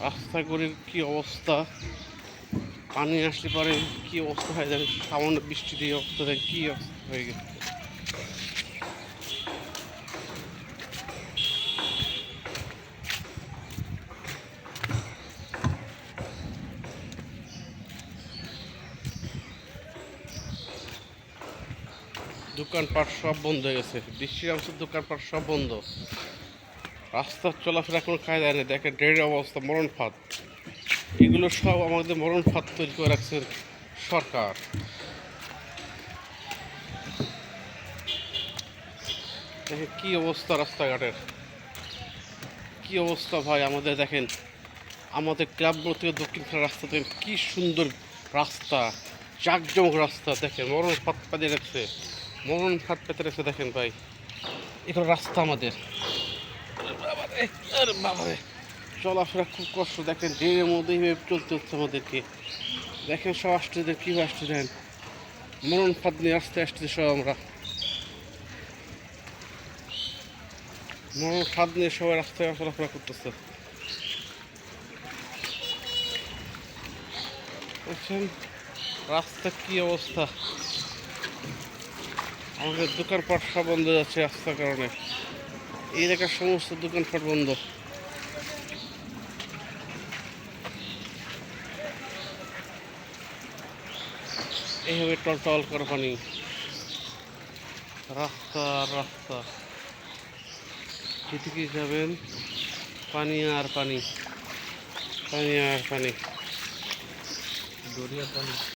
রাস্তাগুলির কি অবস্থা, পানি আসলে পরে কি অবস্থা হয় জানেন, সামান্য বৃষ্টি দিয়ে অবস্থা দেয় কি অবস্থা হয়ে গেছে। দোকানপাট সব বন্ধ হয়ে গেছে, বৃষ্টির অবস্থা, দোকানপাট সব বন্ধ, রাস্তার চলাফেরা কোনো কায়দা নেই। দেখেন ড্রেনের অবস্থা, মরণ ফাঁদ, এগুলো সব আমাদের মরণ ফাঁদ তৈরি করে রাখছেন সরকার। দেখেন কি অবস্থা রাস্তাঘাটের, কি অবস্থা ভাই আমাদের। দেখেন আমাদের গ্রাম্য থেকে দক্ষিণ খানের রাস্তা দেখেন কি সুন্দর রাস্তা, জাঁকজমক রাস্তা। দেখেন মরণ ফাঁদ পেতে রাখছে, মরণ ফাঁদ পেতে রাখছে। দেখেন ভাই এগুলো রাস্তা আমাদের, আরে বাবারে চলাফেরা খুব কষ্ট। দেখেন ড্রেনের মধ্যে এইভাবে চলতে হচ্ছে আমাদেরকে। দেখেন সব আসতেছেন, কীভাবে আসতেছেন, মরণ ফাঁদ নিয়ে আসতে আসতেছে সব আমরা, মরণ ফাঁদ নিয়ে সবাই রাস্তায় চলাফেরা করতেছে। বুঝছেন রাস্তা কি অবস্থা, আমাদের দোকানপাট সব বন্ধ যাচ্ছে রাস্তার কারণে। এই এলাকার সমস্ত দোকানপাট বন্ধ। এইভাবে টলটল করে পানি, রাস্তা রাস্তা, যেদিকে যাবেন পানি আর পানি, পানি আর পানি, দরিয়া পানি।